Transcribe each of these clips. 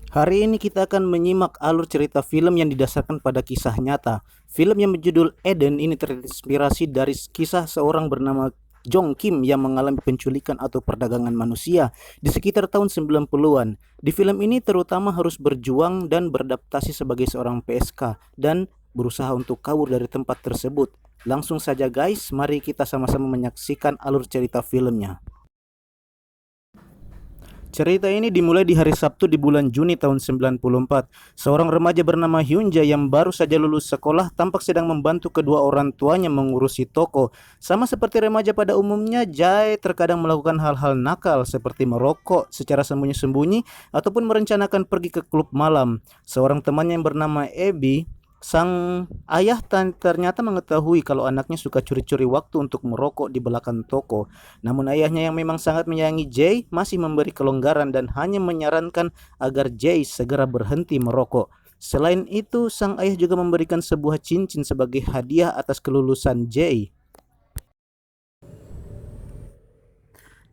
Hari ini kita akan menyimak alur cerita film yang didasarkan pada kisah nyata. Film yang berjudul Eden ini terinspirasi dari kisah seorang bernama Jong Kim yang mengalami penculikan atau perdagangan manusia di sekitar tahun 90-an. Di film ini terutama harus berjuang dan beradaptasi sebagai seorang PSK dan berusaha untuk kabur dari tempat tersebut. Langsung saja guys, mari kita sama-sama menyaksikan alur cerita filmnya. Cerita ini dimulai di hari Sabtu di bulan Juni tahun 94. Seorang remaja bernama Hyunja yang baru saja lulus sekolah tampak sedang membantu kedua orang tuanya mengurusi toko. Sama seperti remaja pada umumnya, Jae terkadang melakukan hal-hal nakal seperti merokok secara sembunyi-sembunyi ataupun merencanakan pergi ke klub malam. Seorang temannya yang bernama Abby, sang ayah ternyata mengetahui kalau anaknya suka curi-curi waktu untuk merokok di belakang toko. Namun ayahnya yang memang sangat menyayangi Jay masih memberi kelonggaran dan hanya menyarankan agar Jay segera berhenti merokok. Selain itu, sang ayah juga memberikan sebuah cincin sebagai hadiah atas kelulusan Jay.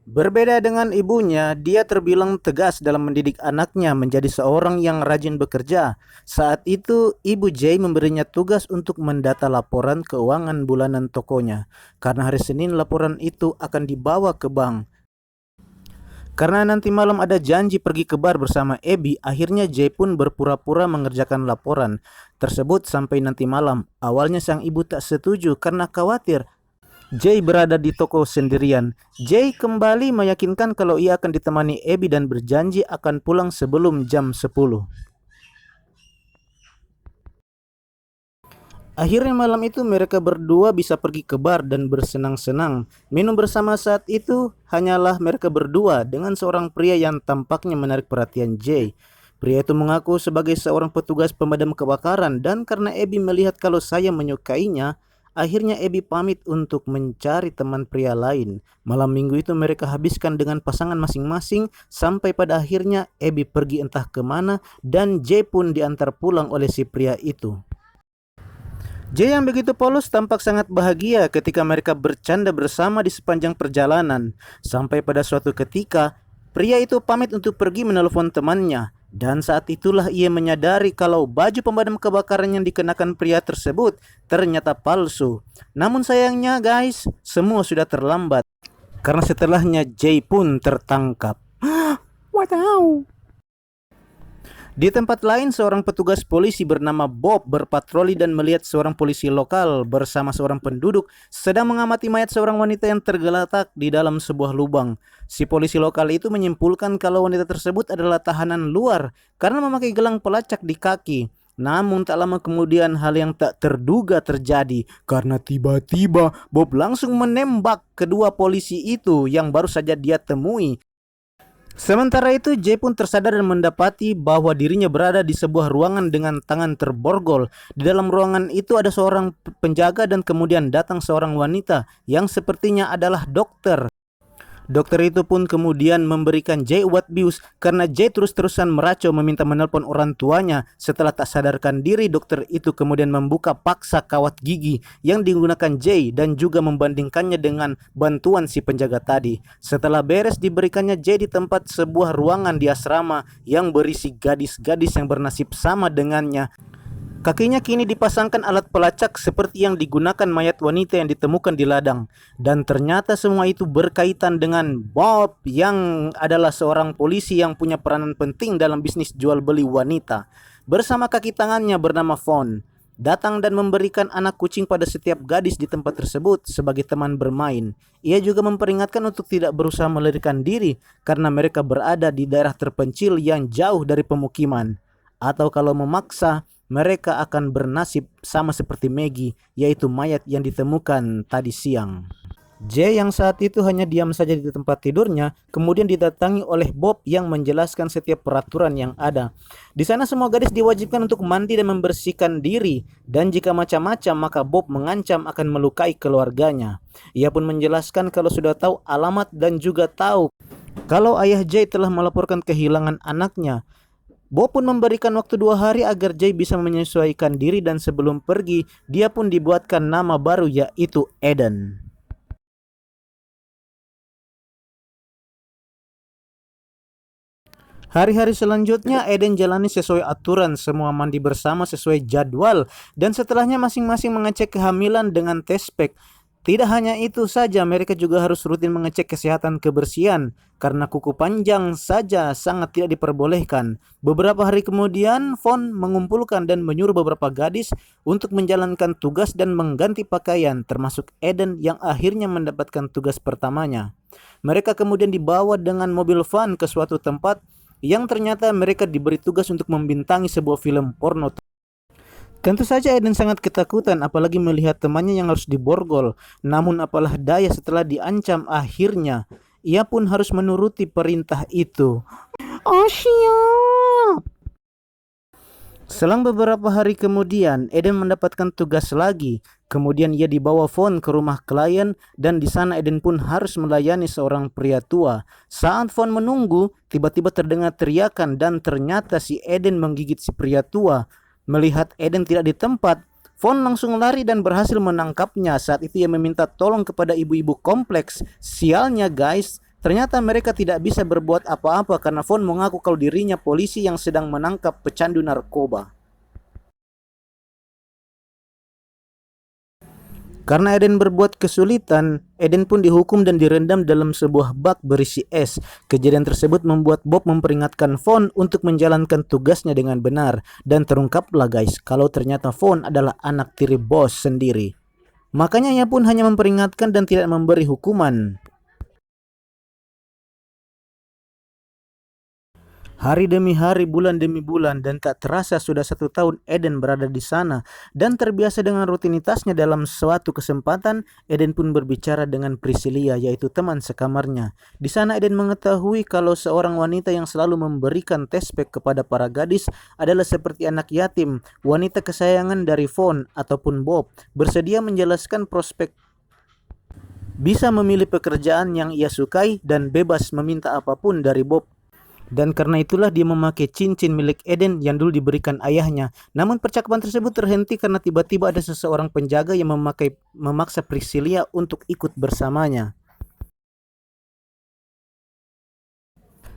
Berbeda dengan ibunya, dia terbilang tegas dalam mendidik anaknya menjadi seorang yang rajin bekerja. Saat itu, ibu Jay memberinya tugas untuk mendata laporan keuangan bulanan tokonya. Karena hari Senin laporan itu akan dibawa ke bank. Karena nanti malam ada janji pergi ke bar bersama Abby, akhirnya Jay pun berpura-pura mengerjakan laporan tersebut sampai nanti malam. Awalnya sang ibu tak setuju karena khawatir Jay berada di toko sendirian. Jay kembali meyakinkan kalau ia akan ditemani Abby dan berjanji akan pulang sebelum jam 10. Akhirnya malam itu mereka berdua bisa pergi ke bar dan bersenang-senang. Minum bersama saat itu hanyalah mereka berdua dengan seorang pria yang tampaknya menarik perhatian Jay. Pria itu mengaku sebagai seorang petugas pemadam kebakaran dan karena Abby melihat kalau saya menyukainya, akhirnya Abby pamit untuk mencari teman pria lain. Malam minggu itu mereka habiskan dengan pasangan masing-masing sampai pada akhirnya Abby pergi entah kemana dan Jay pun diantar pulang oleh si pria itu. Jay yang begitu polos tampak sangat bahagia ketika mereka bercanda bersama di sepanjang perjalanan. Sampai pada suatu ketika, pria itu pamit untuk pergi menelpon temannya. Dan saat itulah ia menyadari kalau baju pemadam kebakaran yang dikenakan pria tersebut ternyata palsu. Namun sayangnya guys, semua sudah terlambat. Karena setelahnya Jay pun tertangkap. Wow. Di tempat lain, seorang petugas polisi bernama Bob berpatroli dan melihat seorang polisi lokal bersama seorang penduduk sedang mengamati mayat seorang wanita yang tergeletak di dalam sebuah lubang. Si polisi lokal itu menyimpulkan kalau wanita tersebut adalah tahanan luar karena memakai gelang pelacak di kaki. Namun tak lama kemudian hal yang tak terduga terjadi karena tiba-tiba Bob langsung menembak kedua polisi itu yang baru saja dia temui. Sementara itu, Jay pun tersadar dan mendapati bahwa dirinya berada di sebuah ruangan dengan tangan terborgol. Di dalam ruangan itu ada seorang penjaga dan kemudian datang seorang wanita yang sepertinya adalah dokter. Dokter itu pun kemudian memberikan Jay obat bius karena Jay terus-terusan meracau meminta menelpon orang tuanya. Setelah tak sadarkan diri, dokter itu kemudian membuka paksa kawat gigi yang digunakan Jay dan juga membandingkannya dengan bantuan si penjaga tadi. Setelah beres diberikannya Jay di tempat sebuah ruangan di asrama yang berisi gadis-gadis yang bernasib sama dengannya. Kakinya kini dipasangkan alat pelacak seperti yang digunakan mayat wanita yang ditemukan di ladang. Dan ternyata semua itu berkaitan dengan Bob yang adalah seorang polisi yang punya peranan penting dalam bisnis jual beli wanita. Bersama kaki tangannya bernama Fawn, datang dan memberikan anak kucing pada setiap gadis di tempat tersebut sebagai teman bermain. Ia juga memperingatkan untuk tidak berusaha melarikan diri karena mereka berada di daerah terpencil yang jauh dari pemukiman. Atau kalau memaksa, mereka akan bernasib sama seperti Maggie, yaitu mayat yang ditemukan tadi siang. Jay yang saat itu hanya diam saja di tempat tidurnya, kemudian didatangi oleh Bob yang menjelaskan setiap peraturan yang ada. Di sana semua gadis diwajibkan untuk mandi dan membersihkan diri, dan jika macam-macam maka Bob mengancam akan melukai keluarganya. Ia pun menjelaskan kalau sudah tahu alamat dan juga tahu kalau ayah Jay telah melaporkan kehilangan anaknya. Bob pun memberikan waktu 2 hari agar Jay bisa menyesuaikan diri dan sebelum pergi, dia pun dibuatkan nama baru yaitu Eden. Hari-hari selanjutnya Eden jalani sesuai aturan, semua mandi bersama sesuai jadwal, dan setelahnya masing-masing mengecek kehamilan dengan tes pack. Tidak hanya itu saja, mereka juga harus rutin mengecek kesehatan kebersihan, karena kuku panjang saja sangat tidak diperbolehkan. Beberapa hari kemudian, Von mengumpulkan dan menyuruh beberapa gadis untuk menjalankan tugas dan mengganti pakaian, termasuk Eden yang akhirnya mendapatkan tugas pertamanya. Mereka kemudian dibawa dengan mobil van ke suatu tempat yang ternyata mereka diberi tugas untuk membintangi sebuah film porno. Tentu saja Eden sangat ketakutan apalagi melihat temannya yang harus diborgol. Namun apalah daya, setelah diancam akhirnya ia pun harus menuruti perintah itu. Oh siap. Selang beberapa hari kemudian, Eden mendapatkan tugas lagi. Kemudian ia dibawa Von ke rumah klien dan di sana Eden pun harus melayani seorang pria tua. Saat Von menunggu, tiba-tiba terdengar teriakan dan ternyata si Eden menggigit si pria tua. Melihat Eden tidak di tempat, Von langsung lari dan berhasil menangkapnya. Saat itu ia meminta tolong kepada ibu-ibu kompleks. Sialnya guys, ternyata mereka tidak bisa berbuat apa-apa karena Von mengaku kalau dirinya polisi yang sedang menangkap pecandu narkoba. Karena Eden berbuat kesulitan, Eden pun dihukum dan direndam dalam sebuah bak berisi es. Kejadian tersebut membuat Bob memperingatkan Von untuk menjalankan tugasnya dengan benar. Dan terungkaplah guys, kalau ternyata Von adalah anak tiri bos sendiri. Makanya ia pun hanya memperingatkan dan tidak memberi hukuman. Hari demi hari, bulan demi bulan, dan tak terasa sudah 1 tahun Eden berada di sana. Dan terbiasa dengan rutinitasnya, dalam suatu kesempatan, Eden pun berbicara dengan Priscilia, yaitu teman sekamarnya. Di sana Eden mengetahui kalau seorang wanita yang selalu memberikan tes pack kepada para gadis adalah seperti anak yatim, wanita kesayangan dari Von ataupun Bob, bersedia menjelaskan prospek bisa memilih pekerjaan yang ia sukai dan bebas meminta apapun dari Bob. Dan karena itulah dia memakai cincin milik Eden yang dulu diberikan ayahnya. Namun percakapan tersebut terhenti karena tiba-tiba ada seseorang penjaga yang memaksa Priscilia untuk ikut bersamanya.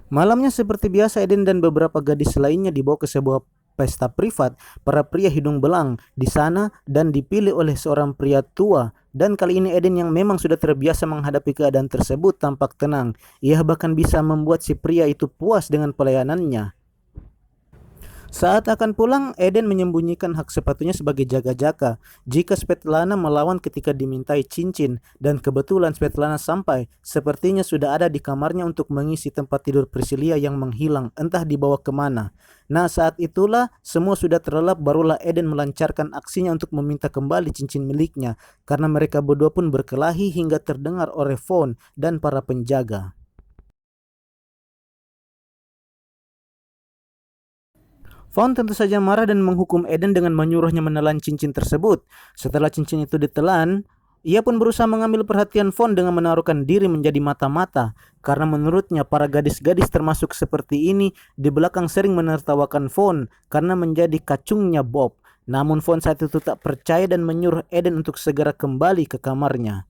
Malamnya seperti biasa, Eden dan beberapa gadis lainnya dibawa ke sebuah pesta privat para pria hidung belang di sana dan dipilih oleh seorang pria tua. Dan kali ini Eden yang memang sudah terbiasa menghadapi keadaan tersebut tampak tenang. Ia bahkan bisa membuat si pria itu puas dengan pelayanannya. Saat akan pulang, Eden menyembunyikan hak sepatunya sebagai jaga-jaga jika Svetlana melawan ketika dimintai cincin, dan kebetulan Svetlana sampai. Sepertinya sudah ada di kamarnya untuk mengisi tempat tidur Priscilia yang menghilang, entah dibawa kemana. Nah, saat itulah semua sudah terlelap, barulah Eden melancarkan aksinya untuk meminta kembali cincin miliknya, karena mereka berdua pun berkelahi hingga terdengar oleh Von dan para penjaga. Von tentu saja marah dan menghukum Eden dengan menyuruhnya menelan cincin tersebut. Setelah cincin itu ditelan, ia pun berusaha mengambil perhatian Von dengan menaruhkan diri menjadi mata-mata. Karena menurutnya para gadis-gadis termasuk seperti ini di belakang sering menertawakan Von karena menjadi kacungnya Bob. Namun Von saat itu tak percaya dan menyuruh Eden untuk segera kembali ke kamarnya.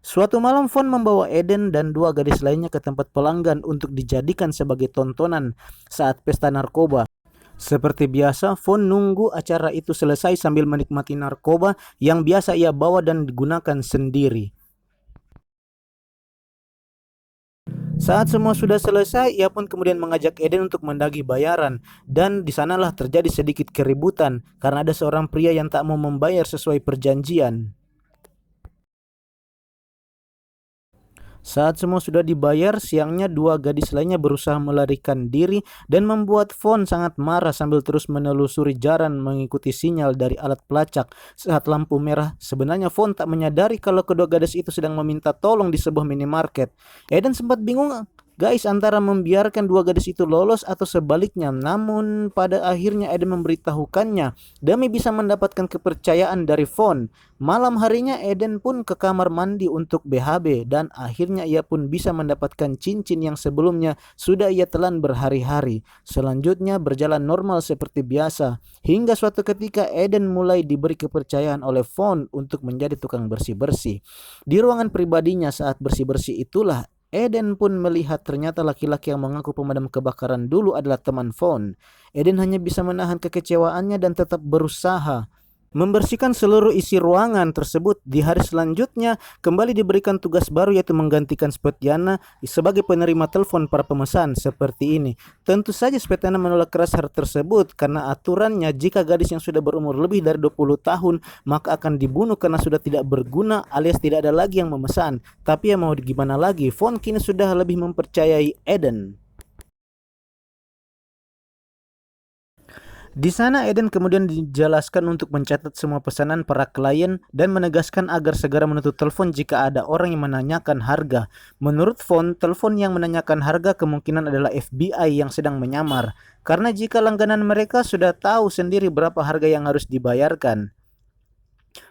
Suatu malam Von membawa Eden dan 2 gadis lainnya ke tempat pelanggan untuk dijadikan sebagai tontonan saat pesta narkoba. Seperti biasa, Von nunggu acara itu selesai sambil menikmati narkoba yang biasa ia bawa dan digunakan sendiri. Saat semua sudah selesai, ia pun kemudian mengajak Eden untuk mendagih bayaran. Dan di sanalah terjadi sedikit keributan karena ada seorang pria yang tak mau membayar sesuai perjanjian. Saat semua sudah dibayar, siangnya 2 gadis lainnya berusaha melarikan diri dan membuat Von sangat marah sambil terus menelusuri jalan mengikuti sinyal dari alat pelacak saat lampu merah. Sebenarnya Von tak menyadari kalau kedua gadis itu sedang meminta tolong di sebuah minimarket. Eden sempat bingung guys antara membiarkan 2 gadis itu lolos atau sebaliknya. Namun pada akhirnya Eden memberitahukannya demi bisa mendapatkan kepercayaan dari Von. Malam harinya Eden pun ke kamar mandi untuk BHB dan akhirnya ia pun bisa mendapatkan cincin yang sebelumnya sudah ia telan berhari-hari. Selanjutnya berjalan normal seperti biasa hingga suatu ketika Eden mulai diberi kepercayaan oleh Von untuk menjadi tukang bersih-bersih. Di ruangan pribadinya saat bersih-bersih itulah Eden pun melihat ternyata laki-laki yang mengaku pemadam kebakaran dulu adalah teman Von. Eden hanya bisa menahan kekecewaannya dan tetap berusaha membersihkan seluruh isi ruangan tersebut. Di hari selanjutnya kembali diberikan tugas baru, yaitu menggantikan Svetlana sebagai penerima telepon para pemesan seperti ini. Tentu saja Svetlana menolak keras hal tersebut karena aturannya jika gadis yang sudah berumur lebih dari 20 tahun maka akan dibunuh karena sudah tidak berguna alias tidak ada lagi yang memesan. Tapi ya mau gimana lagi, Von kini sudah lebih mempercayai Eden. Di sana Eden kemudian dijelaskan untuk mencatat semua pesanan para klien dan menegaskan agar segera menutup telepon jika ada orang yang menanyakan harga. Menurut Von, telepon yang menanyakan harga kemungkinan adalah FBI yang sedang menyamar, karena jika langganan mereka sudah tahu sendiri berapa harga yang harus dibayarkan.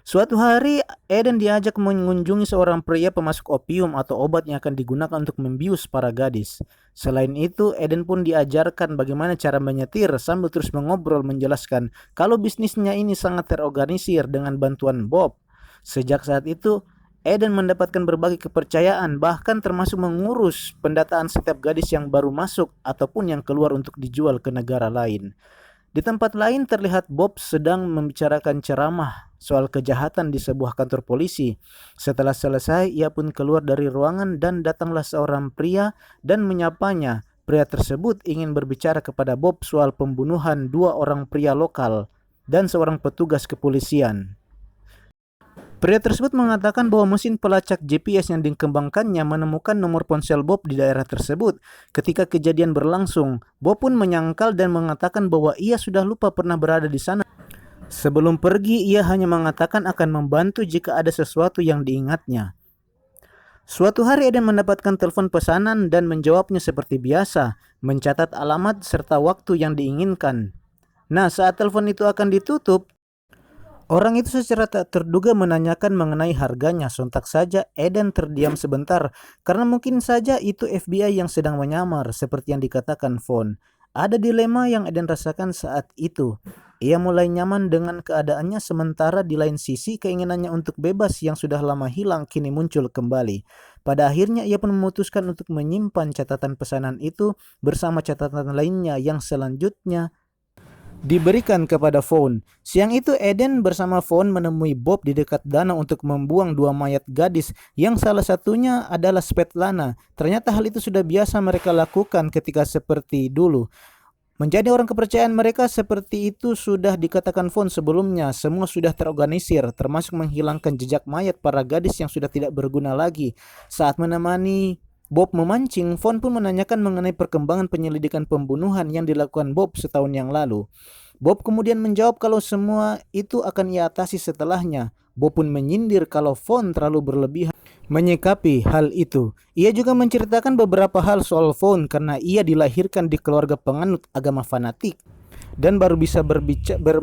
Suatu hari, Eden diajak mengunjungi seorang pria pemasok opium atau obat yang akan digunakan untuk membius para gadis. Selain itu, Eden pun diajarkan bagaimana cara menyetir sambil terus mengobrol menjelaskan kalau bisnisnya ini sangat terorganisir dengan bantuan Bob. Sejak saat itu, Eden mendapatkan berbagai kepercayaan, bahkan termasuk mengurus pendataan setiap gadis yang baru masuk ataupun yang keluar untuk dijual ke negara lain. Di tempat lain terlihat Bob sedang membicarakan ceramah soal kejahatan di sebuah kantor polisi. Setelah selesai, ia pun keluar dari ruangan dan datanglah seorang pria dan menyapanya. Pria tersebut ingin berbicara kepada Bob soal pembunuhan dua orang pria lokal dan seorang petugas kepolisian. Pria tersebut mengatakan bahwa mesin pelacak GPS yang dikembangkannya menemukan nomor ponsel Bob di daerah tersebut. Ketika kejadian berlangsung, Bob pun menyangkal dan mengatakan bahwa ia sudah lupa pernah berada di sana. Sebelum pergi, ia hanya mengatakan akan membantu jika ada sesuatu yang diingatnya. Suatu hari Eden mendapatkan telepon pesanan dan menjawabnya seperti biasa, mencatat alamat serta waktu yang diinginkan. Nah, saat telepon itu akan ditutup, orang itu secara tak terduga menanyakan mengenai harganya. Sontak saja Eden terdiam sebentar karena mungkin saja itu FBI yang sedang menyamar seperti yang dikatakan Von. Ada dilema yang Eden rasakan saat itu. Ia mulai nyaman dengan keadaannya, sementara di lain sisi keinginannya untuk bebas yang sudah lama hilang kini muncul kembali. Pada akhirnya ia pun memutuskan untuk menyimpan catatan pesanan itu bersama catatan lainnya yang selanjutnya diberikan kepada Von. Siang itu Eden bersama Von menemui Bob di dekat danau untuk membuang dua mayat gadis yang salah satunya adalah Svetlana. Ternyata hal itu sudah biasa mereka lakukan ketika seperti dulu. Menjadi orang kepercayaan mereka seperti itu sudah dikatakan Von sebelumnya. Semua sudah terorganisir, termasuk menghilangkan jejak mayat para gadis yang sudah tidak berguna lagi. Saat menemani Bob memancing, Von pun menanyakan mengenai perkembangan penyelidikan pembunuhan yang dilakukan Bob setahun yang lalu. Bob kemudian menjawab kalau semua itu akan ia atasi setelahnya. Bob pun menyindir kalau Von terlalu berlebihan menyikapi hal itu. Ia juga menceritakan beberapa hal soal Von karena ia dilahirkan di keluarga penganut agama fanatik dan baru bisa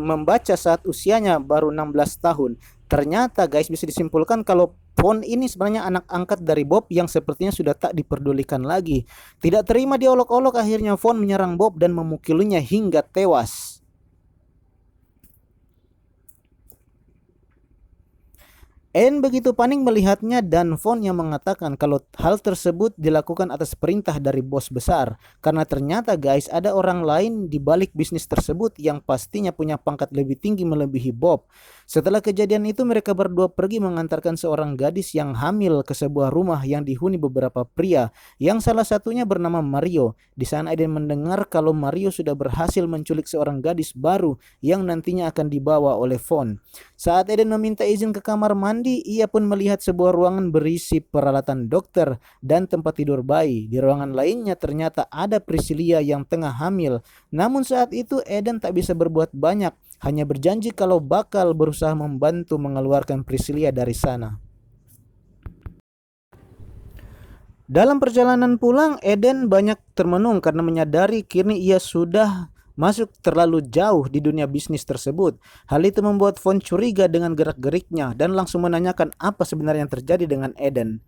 membaca saat usianya baru 16 tahun. Ternyata guys, bisa disimpulkan kalau Von ini sebenarnya anak angkat dari Bob yang sepertinya sudah tak diperdulikan lagi. Tidak terima diolok-olok, akhirnya Von menyerang Bob dan memukulinya hingga tewas. Eden begitu panik melihatnya dan Von yang mengatakan kalau hal tersebut dilakukan atas perintah dari bos besar. Karena ternyata guys, ada orang lain di balik bisnis tersebut yang pastinya punya pangkat lebih tinggi melebihi Bob. Setelah kejadian itu mereka berdua pergi mengantarkan seorang gadis yang hamil ke sebuah rumah yang dihuni beberapa pria, yang salah satunya bernama Mario. Di sana Eden mendengar kalau Mario sudah berhasil menculik seorang gadis baru yang nantinya akan dibawa oleh Von. Saat Eden meminta izin ke kamar mandi, ia pun melihat sebuah ruangan berisi peralatan dokter dan tempat tidur bayi. Di ruangan lainnya ternyata ada Priscilla yang tengah hamil. Namun saat itu Eden tak bisa berbuat banyak, hanya berjanji kalau bakal berusaha membantu mengeluarkan Priscilla dari sana. Dalam perjalanan pulang, Eden banyak termenung karena menyadari kini ia sudah masuk terlalu jauh di dunia bisnis tersebut. Hal itu membuat Von curiga dengan gerak-geriknya dan langsung menanyakan apa sebenarnya yang terjadi dengan Eden.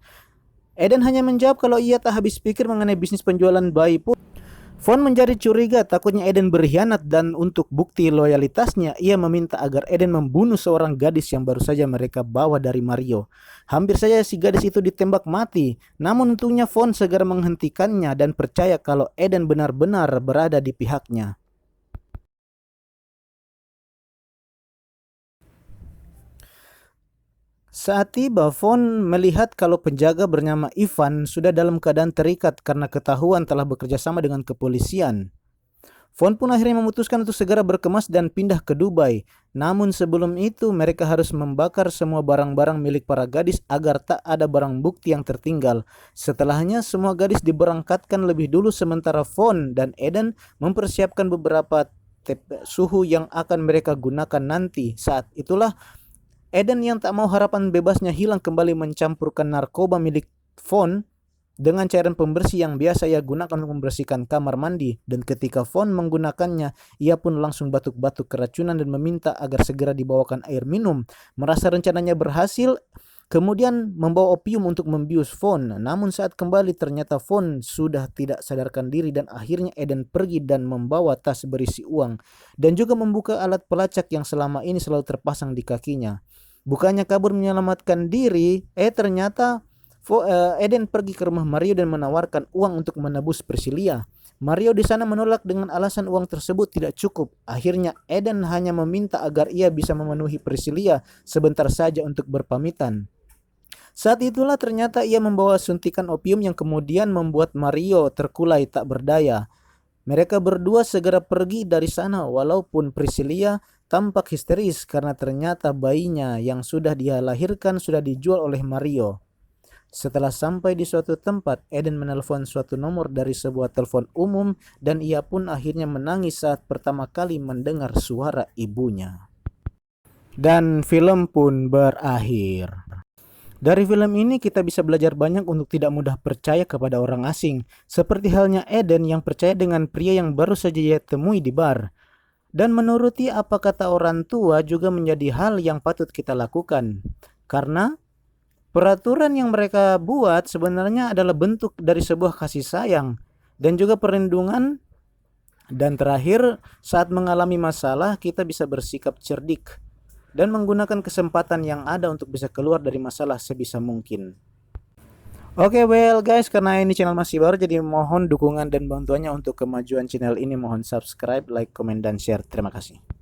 Eden hanya menjawab kalau ia tak habis pikir mengenai bisnis penjualan bayi pun. Von menjadi curiga takutnya Eden berkhianat dan untuk bukti loyalitasnya ia meminta agar Eden membunuh seorang gadis yang baru saja mereka bawa dari Mario. Hampir saja si gadis itu ditembak mati, namun untungnya Von segera menghentikannya dan percaya kalau Eden benar-benar berada di pihaknya. Saat tiba, Von melihat kalau penjaga bernama Ivan sudah dalam keadaan terikat karena ketahuan telah bekerja sama dengan kepolisian. Von pun akhirnya memutuskan untuk segera berkemas dan pindah ke Dubai. Namun sebelum itu mereka harus membakar semua barang-barang milik para gadis agar tak ada barang bukti yang tertinggal. Setelahnya semua gadis diberangkatkan lebih dulu sementara Von dan Eden mempersiapkan beberapa suhu yang akan mereka gunakan nanti. Saat itulah Eden yang tak mau harapan bebasnya hilang kembali mencampurkan narkoba milik Von dengan cairan pembersih yang biasa ia gunakan untuk membersihkan kamar mandi, dan ketika Von menggunakannya, ia pun langsung batuk-batuk keracunan dan meminta agar segera dibawakan air minum. Merasa rencananya berhasil, kemudian membawa opium untuk membius Von. Namun saat kembali ternyata Von sudah tidak sadarkan diri dan akhirnya Eden pergi dan membawa tas berisi uang dan juga membuka alat pelacak yang selama ini selalu terpasang di kakinya. Bukannya kabur menyelamatkan diri, ternyata Eden pergi ke rumah Mario dan menawarkan uang untuk menebus Priscilia. Mario di sana menolak dengan alasan uang tersebut tidak cukup. Akhirnya Eden hanya meminta agar ia bisa memenuhi Priscilia sebentar saja untuk berpamitan. Saat itulah ternyata ia membawa suntikan opium yang kemudian membuat Mario terkulai tak berdaya. Mereka berdua segera pergi dari sana walaupun Priscilia tampak histeris karena ternyata bayinya yang sudah dia lahirkan sudah dijual oleh Mario. Setelah sampai di suatu tempat, Eden menelpon suatu nomor dari sebuah telepon umum dan ia pun akhirnya menangis saat pertama kali mendengar suara ibunya. Dan film pun berakhir. Dari film ini kita bisa belajar banyak untuk tidak mudah percaya kepada orang asing, seperti halnya Eden yang percaya dengan pria yang baru saja ia temui di bar. Dan menuruti apa kata orang tua juga menjadi hal yang patut kita lakukan. Karena peraturan yang mereka buat sebenarnya adalah bentuk dari sebuah kasih sayang dan juga perlindungan. Dan terakhir, saat mengalami masalah kita bisa bersikap cerdik dan menggunakan kesempatan yang ada untuk bisa keluar dari masalah sebisa mungkin. Oke, well guys, karena ini channel masih baru, jadi mohon dukungan dan bantuannya untuk kemajuan channel ini. Mohon subscribe, like, komen, dan share. Terima kasih.